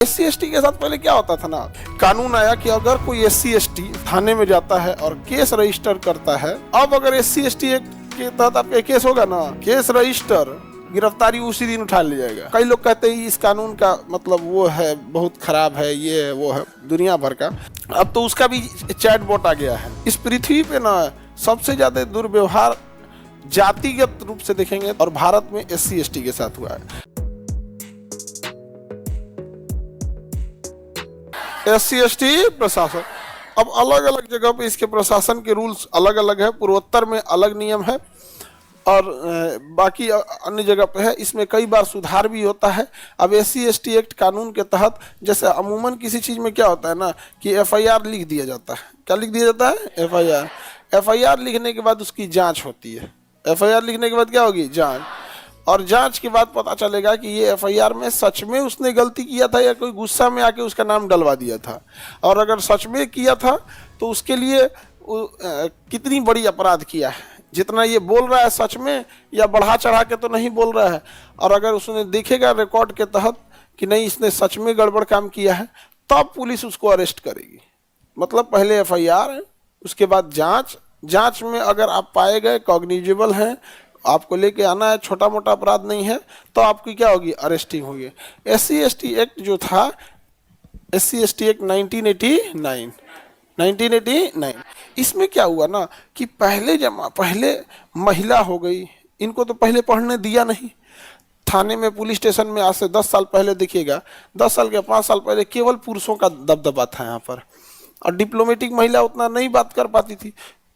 SC ST के साथ पहले क्या होता था ना, कानून आया कि अगर कोई एससी एसटी थाने में जाता है और केस रजिस्टर करता है, अब अगर एससी एसटी एक्ट के तहत आपका केस होगा ना, केस रजिस्टर, गिरफ्तारी उसी दिन उठा लिया जाएगा। कई लोग कहते हैं इस कानून का मतलब वो है, बहुत खराब है, ये है वो है, दुनिया भर का। अब तो उसका भी चैट बोट आ गया है। इस पृथ्वी पे ना सबसे ज्यादा दुर्व्यवहार जातिगत रूप से देखेंगे और भारत में एससी एसटी के साथ हुआ है। एससी एसटी प्रशासन, अब अलग अलग जगह पे इसके प्रशासन के रूल्स अलग अलग है। पूर्वोत्तर में अलग नियम है और बाकी अन्य जगह पे है। इसमें कई बार सुधार भी होता है। अब एससी एसटी एक्ट कानून के तहत जैसे अमूमन किसी चीज़ में क्या होता है ना कि एफआईआर लिख दिया जाता है। क्या लिख दिया जाता है? एफआईआर। एफआईआर लिखने के बाद उसकी जांच होती है। एफआईआर लिखने के बाद क्या होगी? जांच। और जांच के बाद पता चलेगा कि ये एफआईआर में सच में उसने गलती किया था या कोई गुस्सा में आके उसका नाम डलवा दिया था। और अगर सच में किया था तो उसके लिए कितनी बड़ी अपराध किया है, जितना ये बोल रहा है सच में या बढ़ा चढ़ा के तो नहीं बोल रहा है। और अगर उसने देखेगा रिकॉर्ड के तहत कि नहीं इसने सच में गड़बड़ काम किया है, तब पुलिस उसको अरेस्ट करेगी। मतलब पहले एफआईआर, उसके बाद जांच। जांच में अगर आप पाए गए कॉग्निजेबल हैं, आपको लेके आना है, छोटा मोटा अपराध नहीं है, तो आपकी क्या होगी? अरेस्टिंग होगी। एससी एसटी एक्ट जो था, एससी एसटी एक्ट 1989, इसमें क्या हुआ ना कि पहले महिला हो गई, इनको तो पहले पढ़ने दिया नहीं। थाने में, पुलिस स्टेशन में आज से 10 साल पहले देखिएगा, 10 साल के 5 साल पहले केवल पुरुषों का दबदबा था यहाँ पर, और डिप्लोमेटिक महिला उतना नहीं बात कर पाती थी।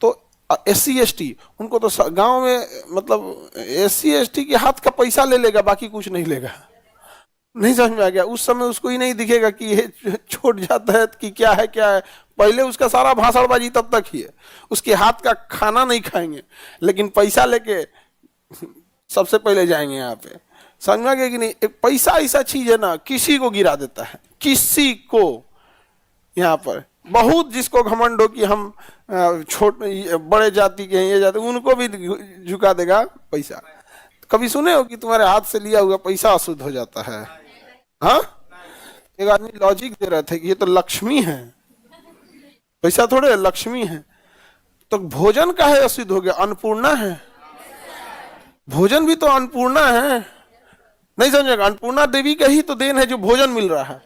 तो एससी एसटी उनको तो गांव में, मतलब एससी एसटी के हाथ का पैसा ले लेगा, बाकी कुछ नहीं लेगा। नहीं समझ में आ गया? उस समय उसको ही नहीं दिखेगा कि ये छोड़ जाता है कि क्या है क्या है। पहले उसका सारा भाषणबाजी तब तक ही है, उसके हाथ का खाना नहीं खाएंगे, लेकिन पैसा लेके सबसे पहले जाएंगे यहाँ पे। समझ में आ गया कि नहीं? एक पैसा ऐसा चीज है ना, किसी को गिरा देता है, किसी को। यहाँ पर बहुत जिसको घमंड हो कि हम बड़े जाति के हैं, ये जाति, उनको भी झुका देगा पैसा। कभी सुने हो कि तुम्हारे हाथ से लिया हुआ पैसा अशुद्ध हो जाता है? हाँ, एक आदमी लॉजिक दे रहे थे कि ये तो लक्ष्मी है, पैसा थोड़े लक्ष्मी है। तो भोजन का है अशुद्ध हो गया? अन्नपूर्णा है, भोजन भी तो अन्नपूर्णा है। नहीं समझेगा? अन्नपूर्णा देवी का ही तो देन है जो भोजन मिल रहा है,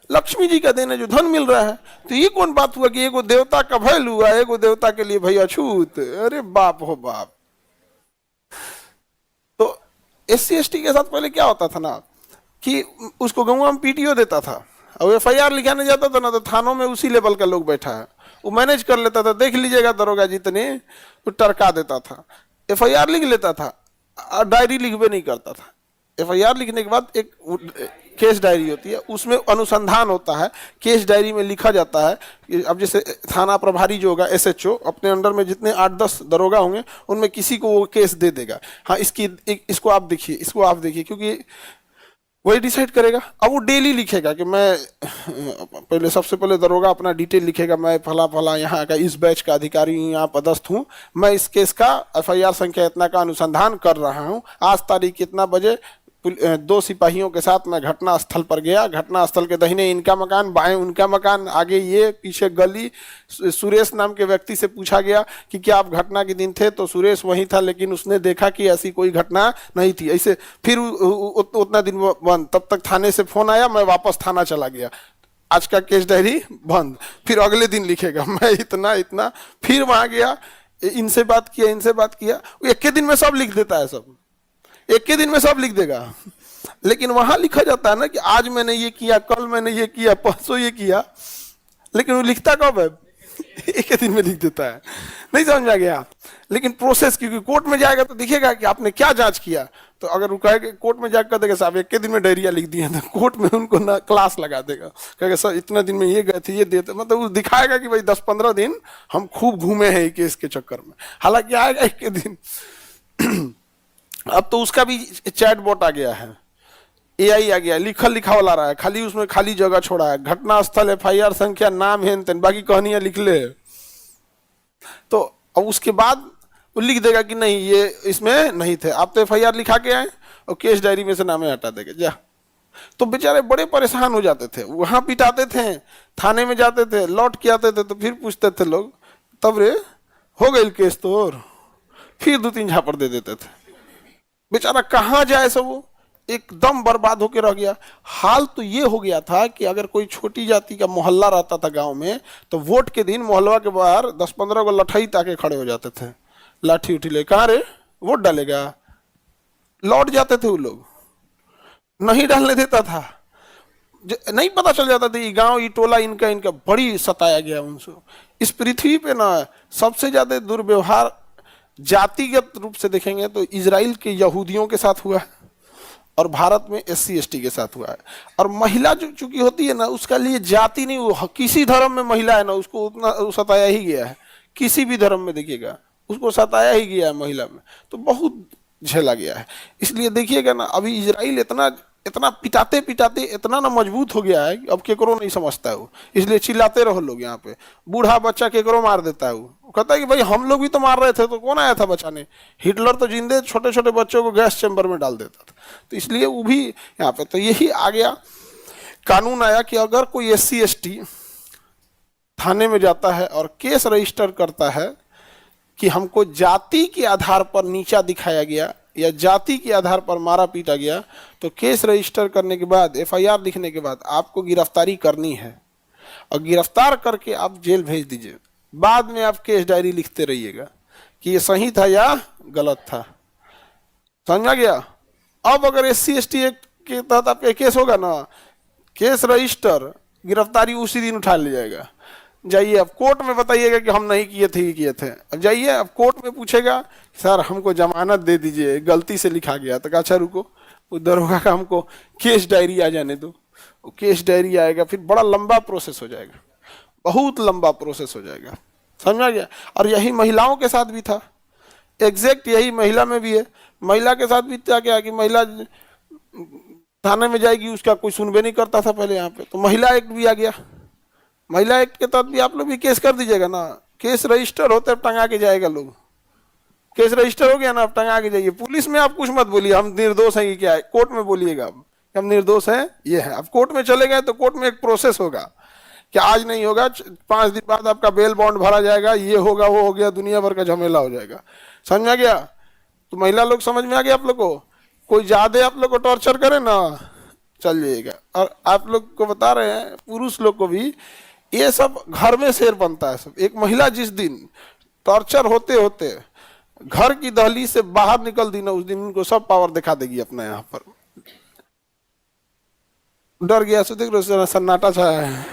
लक्ष्मी जी का देन है जो धन मिल रहा है। तो ये कौन बात हुआ कि एगो देवता का भय हुआ, एगो देवता के लिए भैया छूत? अरे बाप हो बाप। तो एससी एसटी के साथ पहले क्या होता था ना कि उसको गाँव में पीटीओ देता था, और एफआईआर लिखाने जाता था ना तो थानों में उसी लेवल का लोग बैठा है, वो मैनेज कर लेता था। देख लीजिएगा दरोगा जितने, तो टरका देता था। एफआईआर लिख लेता था, डायरी लिखवे नहीं करता था। एफआईआर लिखने के बाद एक केस डायरी होती है, उसमें अनुसंधान होता है। केस डायरी में लिखा जाता है, अब जैसे थाना प्रभारी जो होगा, एसएचओ, अपने अंडर में जितने 8-10 दरोगा होंगे उनमें किसी को वो केस दे देगा। हाँ, इसको आप देखिए, इसको आप देखिए, क्योंकि वही डिसाइड करेगा। अब वो डेली लिखेगा कि मैं पहले, सबसे पहले दरोगा अपना डिटेल लिखेगा, मैं फला फला यहाँ का इस बैच का अधिकारी हूँ, यहाँ पदस्थ हूँ, मैं इस केस का एफआईआर संख्या इतना का अनुसंधान कर रहा हूँ, आज तारीख कितना बजे 2 सिपाहियों के साथ मैं घटना स्थल पर गया, घटना स्थल के दाहिने इनका मकान, बाएं उनका मकान, आगे ये, पीछे गली। सुरेश नाम के व्यक्ति से पूछा गया कि क्या आप घटना के दिन थे? तो सुरेश वहीं था, लेकिन उसने देखा कि ऐसी कोई घटना नहीं थी। ऐसे फिर उतना दिन बंद, तब तक थाने से फोन आया, मैं वापस थाना चला गया, आज का केस डायरी बंद। फिर अगले दिन लिखेगा, मैं इतना इतना, फिर वहां गया, इनसे बात किया, इनसे बात किया। एक के दिन में सब लिख देता है, सब एक के दिन में सब लिख देगा। लेकिन वहां लिखा जाता है ना कि आज मैंने ये किया, कल मैंने ये किया, परसों ये किया, लेकिन वो लिखता कब है? एक के दिन में लिख देता है। नहीं समझ आ गया? लेकिन प्रोसेस, क्योंकि कोर्ट में जाएगा तो दिखेगा कि आपने क्या जांच किया। तो अगर वो कहेगा कोर्ट में जाकर देगा साहब एक के दिन में डायरिया लिख दिया, तो कोर्ट में उनको ना क्लास लगा देगा, कहेगा सर इतना दिन में ये गए थे, ये देते, मतलब वो दिखाएगा कि भाई 10-15 दिन हम खूब घूमे हैं केस के चक्कर में। हालांकि आएगा एक के दिन। अब तो उसका भी चैट बोट आ गया है, एआई आ गया, लिखल लिखा वाला रहा है, खाली उसमें खाली जगह छोड़ा है, घटना स्थल, एफआईआर संख्या, नाम, हेन तेन, बाकी कहानियां लिख ले। तो अब उसके बाद वो लिख देगा कि नहीं ये इसमें नहीं थे। आप तो एफआईआर लिखा के आए और केस डायरी में से नाम हटा देगा, जा तो बेचारे बड़े परेशान हो जाते थे, वहां पिटाते थे, थाने में जाते थे, लौट के आते थे तो फिर पूछते थे लोग, तब रे हो गई केस तो, और फिर 2-3 झापड़ दे देते थे। बेचारा कहाँ जाए सब, वो एकदम बर्बाद होकर रह गया। हाल तो ये हो गया था कि अगर कोई छोटी जाति का मोहल्ला रहता था गांव में, तो वोट के दिन मोहल्ला के बाहर 10-15 को लठई ताके खड़े हो जाते थे, लाठी उठी ले, कहाँ रे वोट डालेगा। लौट जाते थे वो लोग, नहीं डालने देता था, नहीं पता चल जाता था ये गांव, ये टोला इनका इनका बड़ी सताया गया उनसे। इस पृथ्वी पे ना सबसे ज्यादा दुर्व्यवहार जातिगत रूप से देखेंगे तो इजराइल के यहूदियों के साथ हुआ है, और भारत में SC ST के साथ हुआ है। और महिला जो चूंकि होती है ना, उसका लिए जाति नहीं, वो किसी धर्म में महिला है ना, उसको उतना सताया ही गया है, किसी भी धर्म में देखिएगा उसको सताया ही गया है महिला में, तो बहुत झेला गया है। इसलिए देखिएगा ना, अभी इजराइल इतना इतना पिटाते पिटाते इतना ना मजबूत हो गया है, अब केकरो नहीं समझता है वो, इसलिए चिल्लाते रहो लोग। यहाँ पे बूढ़ा बच्चा केकरो मार देता है, वो कहता है कि भाई हम लोग भी तो मार रहे थे, तो कौन आया था बचाने। हिटलर तो जिंदे छोटे छोटे बच्चों को गैस चैम्बर में डाल देता था, तो इसलिए वो भी यहाँ पे, तो यही आ गया कानून आया कि अगर कोई SC ST थाने में जाता है और केस रजिस्टर करता है कि हमको जाति के आधार पर नीचा दिखाया गया या जाति के आधार पर मारा पीटा गया, तो केस रजिस्टर करने के बाद, FIR लिखने के बाद आपको गिरफ्तारी करनी है, और गिरफ्तार करके आप जेल भेज दीजिए। बाद में आप केस डायरी लिखते रहिएगा कि ये सही था या गलत था, समझा गया। अब अगर SC ST एक्ट के तहत आपका केस होगा ना, केस रजिस्टर, गिरफ्तारी उसी दिन उठा लिया जाएगा। जाइए अब कोर्ट में बताइएगा कि हम नहीं किए थे, ये किए थे। अब जाइए, अब कोर्ट में पूछेगा सर हमको जमानत दे दीजिए, गलती से लिखा गया। तो अच्छा रुको, वो दरोगा का हमको केस डायरी आ जाने दो। वो केस डायरी आएगा, फिर बड़ा लंबा प्रोसेस हो जाएगा, बहुत लंबा प्रोसेस हो जाएगा, समझा गया। और यही महिलाओं के साथ भी था, एग्जैक्ट यही महिला में भी है। महिला के साथ भी क्या कि महिला थाने में जाएगी, उसका कोई सुनबे नहीं करता था पहले यहाँ पे, तो महिला एक्ट भी आ गया। महिला एक्ट के तहत भी आप लोग भी केस कर दीजिएगा ना, केस रजिस्टर होते अब टंगा के जाएगा लोग। केस रजिस्टर हो गया ना, अब टंगा के जाइए। पुलिस में आप कुछ मत बोलिए हम निर्दोष हैं, ये क्या है, कोर्ट में बोलिएगा हम निर्दोष हैं, ये है। अब कोर्ट में चले गए तो कोर्ट में एक प्रोसेस होगा कि आज नहीं होगा, 5 दिन बाद आपका बेल बॉन्ड भरा जाएगा, ये होगा वो हो गया, दुनिया भर का झमेला हो जाएगा, समझा गया। तो महिला लोग समझ में आ गया आप लोग को, कोई ज्यादा आप लोग को टॉर्चर करे ना, चल जाइएगा। और आप लोग को बता रहे हैं, पुरुष लोग को भी ये सब घर में शेर बनता है सब। एक महिला जिस दिन टॉर्चर होते होते घर की दहलीज से बाहर निकल दी ना, उस दिन उनको सब पावर दिखा देगी अपना। यहाँ पर डर गया, सो देख रहे सन्नाटा छाया है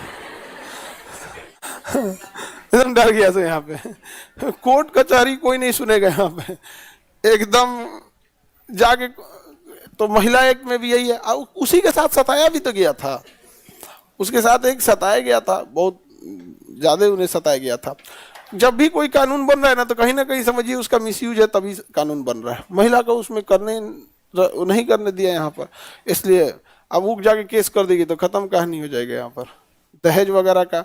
एकदम डर गया से। यहाँ पे कोर्ट कचहरी कोई नहीं सुनेगा यहाँ पे, एकदम जाके। तो महिला एक्ट में भी यही है। उसी के साथ सताया भी तो गया था, उसके साथ एक सताया गया था, बहुत ज्यादा उन्हें सताया गया था। जब भी कोई कानून बन रहा है ना कहीं समझिए उसका मिसयूज है, तभी कानून बन रहा है। महिला को उसमें करने नहीं करने दिया यहाँ पर, इसलिए अब वो जाके केस कर देगी तो खत्म कहानी हो जाएगा यहाँ पर, दहेज वगैरह का।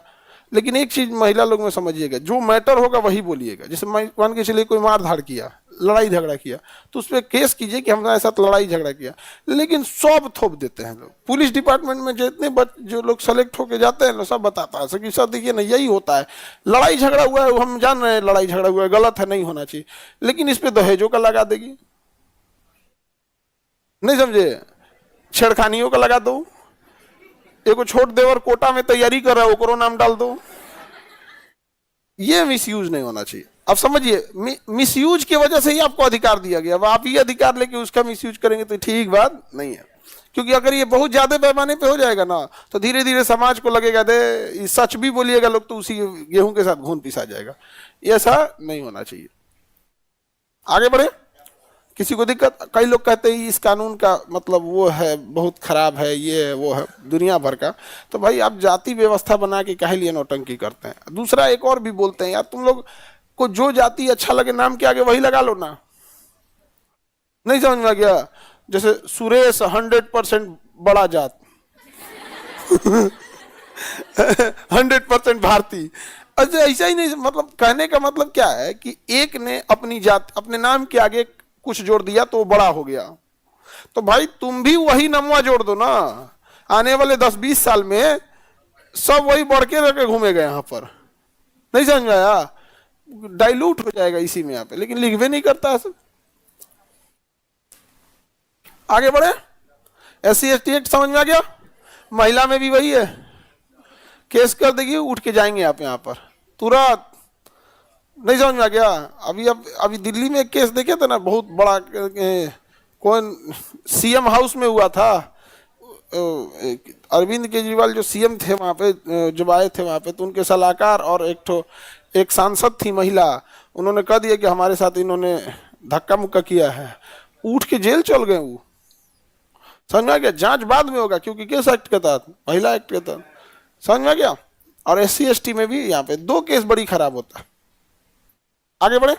लेकिन एक चीज महिला लोग में समझिएगा, जो मैटर होगा वही बोलिएगा। जैसे मान के चलिए कोई मार धाड़ किया, लड़ाई झगड़ा किया, तो उस पर केस कीजिए कि हमारे साथ लड़ाई झगड़ा किया। लेकिन सब थोप देते हैं लोग। पुलिस डिपार्टमेंट में जितने जो लोग सेलेक्ट होके जाते हैं ना, सब बताता है कि सर देखिए ना यही होता है, लड़ाई झगड़ा हुआ है, हम जान रहे हैं लड़ाई झगड़ा हुआ है, गलत है, नहीं होना चाहिए, लेकिन इस पे दहेजों का लगा देगी, नहीं समझे, छेड़खानियों का लगा दो, एक छोट देवर कोटा में तैयारी कर रहा है ओकरो नाम डाल दो। ये मिसयूज नहीं होना चाहिए। अब समझिए, मिसयूज की वजह से ही आपको अधिकार दिया गया। अब आप ये अधिकार लेके उसका मिसयूज करेंगे तो ठीक बात नहीं है, क्योंकि अगर ये बहुत ज्यादा पैमाने पे हो जाएगा ना, तो धीरे धीरे समाज को लगेगा दे सच भी बोलिएगा लोग तो उसी गेहूं के साथ घून पिसा जाएगा। ऐसा नहीं होना चाहिए। आगे बढ़े, किसी को दिक्कत? कई लोग कहते हैं इस कानून का मतलब वो है, बहुत खराब है, ये है वो है, दुनिया भर का। तो भाई आप जाति व्यवस्था बना के काहे लिए नौटंकी करते हैं? दूसरा एक और भी बोलते हैं, यार तुम लोग को जो जाति अच्छा लगे नाम के आगे वही लगा लो ना, नहीं समझ में आ गया? जैसे सुरेश 100% बड़ा जात 100% भारतीय। अच्छा ऐसा ही नहीं, मतलब कहने का मतलब क्या है कि एक ने अपनी जात अपने नाम के आगे कुछ जोड़ दिया तो वो बड़ा हो गया, तो भाई तुम भी वही नमवा जोड़ दो ना, आने वाले 10-20 साल में सब वही बढ़ के रखे घूमेगा यहाँ पर। नहीं समझ में आया? डाइल्यूट हो जाएगा इसी में यहाँ पे, लेकिन लिखवे नहीं करता है सब। आगे बढ़े। SC/ST एक्ट समझ में आ गया? महिला में भी वही है, केस कर देगी उठ के जाएंगे आप यहाँ पर तुरंत। नहीं समझ में आ गया? अभी दिल्ली में एक केस देखे थे ना, बहुत बड़ा, कौन CM हाउस में हुआ था। अरविंद केजरीवाल जो CM थे वहाँ पे, जब आए थे वहाँ पे, तो उनके सलाहकार और एक सांसद थी महिला, उन्होंने कह दिया कि हमारे साथ इन्होंने धक्का मुक्का किया है, उठ के जेल चल गए वो। समझ में आ गया? जांच बाद में होगा क्योंकि किस एक्ट के तहत? महिला एक्ट के तहत। समझ में आ गया? और SC/ST में भी यहाँ पे 2 केस बड़ी खराब होता है। आगे बढ़े।